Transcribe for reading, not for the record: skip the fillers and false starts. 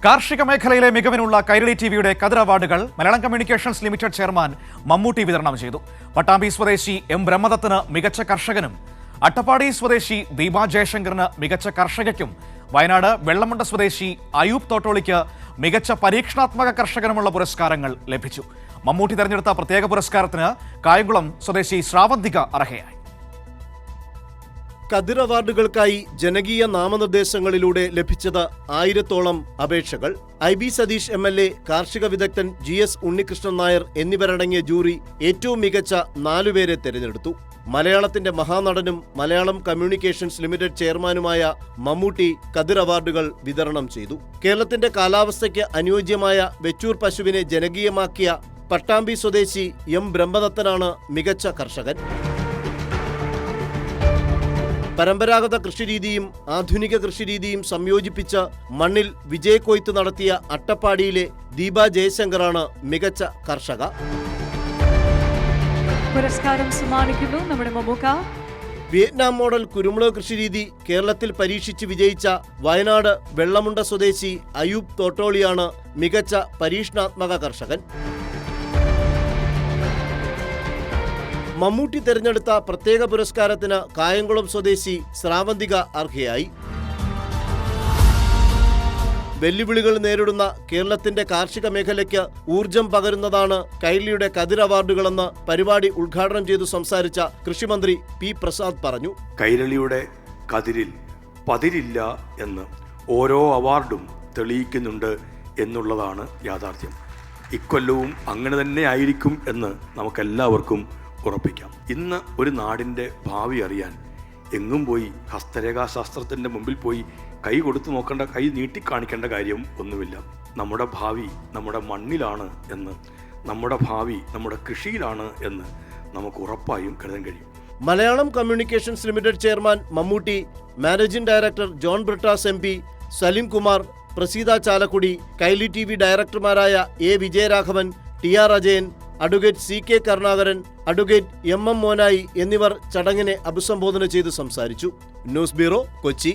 കാർഷിക മേഖലയിലെ മികവിനുള്ള കൈരളി ടിവിയുടെ കതിർ അവാർഡുകൾ Malayalam communications limited chairman Mammootty വിതരണം ചെയ്തു. പട്ടാമ്പി സ്വദേശി എം ബ്രഹ്മദത്തിന് മികച്ച കർഷകനും, അട്ടപ്പാടി സ്വദേശി ദീപ ജയശങ്കറിന് മികച്ച കർഷകയ്ക്കും, വയനാട് വെള്ളമുണ്ട സ്വദേശി അയൂബ് തോട്ടോളിക്ക് മികച്ച പരീക്ഷണാത്മക കർഷകനുമുള്ള പുരസ്കാരങ്ങൾ ലഭിച്ചു. മമ്മൂട്ടി തെരഞ്ഞെടുത്ത പ്രത്യേക പുരസ്കാരത്തിന് കായംകുളം സ്വദേശി ശ്രാവന്തിക അർഹയായി. കതിർ അവാർഡുകൾക്കായി ജനകീയ നാമനിർദ്ദേശങ്ങളിലൂടെ ലഭിച്ചത് 1000-ഓളം അപേക്ഷകൾ. IB സതീഷ് MLA, കാർഷിക വിദഗ്ധൻ GS ഉണ്ണികൃഷ്ണൻ നായർ എന്നിവരടങ്ങിയ ജൂറി ഏറ്റവും മികച്ച 4 പേരെ തെരഞ്ഞെടുത്തു. മലയാളത്തിന്റെ മഹാനടനും മലയാളം കമ്മ്യൂണിക്കേഷൻസ് ലിമിറ്റഡ് ചെയർമാനുമായ മമ്മൂട്ടി കതിർ അവാർഡുകൾ വിതരണം ചെയ്തു. കേരളത്തിന്റെ കാലാവസ്ഥയ്ക്ക് അനുയോജ്യമായ വെച്ചൂർ പശുവിനെ ജനകീയമാക്കിയ പട്ടാമ്പി സ്വദേശി എം ബ്രഹ്മദത്തനാണ് മികച്ച കർഷകൻ. പരമ്പരാഗത കൃഷിരീതിയും ആധുനിക കൃഷിരീതിയും സംയോജിപ്പിച്ച് മണ്ണിൽ വിജയക്കൊയ്ത്ത് നടത്തിയ അട്ടപ്പാടിയിലെ ദീപ ജയശങ്കറാണ് മികച്ച കർഷക. പുരസ്കാരം സമ്മാനിക്കുന്നു നമ്മുടെ മമ്മൂക്ക. വിയറ്റ്നാം മോഡൽ കുരുമുളക് കൃഷിരീതി കേരളത്തിൽ പരീക്ഷിച്ച് വിജയിച്ച വയനാട് വെള്ളമുണ്ട സ്വദേശി അയൂബ് തോട്ടോളിയാണ് മികച്ച പരീക്ഷണാത്മക കർഷകൻ. മമ്മൂട്ടി തെരഞ്ഞെടുത്ത പ്രത്യേക പുരസ്കാരത്തിന് കായംകുളം സ്വദേശി ശ്രാവന്തിക അർഹയായി. വെല്ലുവിളികൾ നേരിടുന്ന കേരളത്തിന്റെ കാർഷിക മേഖലയ്ക്ക് ഊർജം പകരുന്നതാണ് കൈരളിയുടെ കതിർ അവാർഡുകളെന്ന് പരിപാടി ഉദ്ഘാടനം ചെയ്തു സംസാരിച്ച കൃഷിമന്ത്രി P. പ്രസാദ് പറഞ്ഞു. കൈരളിയുടെ കതിരിൽ പതിരില്ല എന്ന് ഓരോ അവാർഡും തെളിയിക്കുന്നുണ്ട് എന്നുള്ളതാണ് യാഥാർത്ഥ്യം. ഇക്കൊല്ലവും അങ്ങനെ തന്നെ ആയിരിക്കും എന്ന് നമുക്കെല്ലാവർക്കും ഉറപ്പിക്കാം. ഇന്ന് ഒരു നാടിൻ്റെ ഭാവി അറിയാൻ എങ്ങും പോയി ഹസ്തരേഖാശാസ്ത്രത്തിൻ്റെ മുമ്പിൽ പോയി കൈ കൊടുത്തു നോക്കേണ്ട, കൈ നീട്ടിക്കാണിക്കേണ്ട കാര്യം ഒന്നുമില്ല. നമ്മുടെ ഭാവി നമ്മുടെ മണ്ണിലാണ് എന്ന്, നമ്മുടെ ഭാവി നമ്മുടെ കൃഷിയിലാണ് എന്ന് നമുക്ക് ഉറപ്പായും കരുതാൻ കഴിയും. Malayalam communications limited chairman Mammootty, managing director John Brittas MP, Salim Kumar, Praseetha Chalakudy, Kairali TV ഡയറക്ടർമാരായ A. Vijayaraghavan, TR Ajayan, advocate CK Karunakaran, advocate MM മോനായി എന്നിവർ ചടങ്ങിനെ അഭിസംബോധന ചെയ്ത് സംസാരിച്ചു. News bureau, Kochi.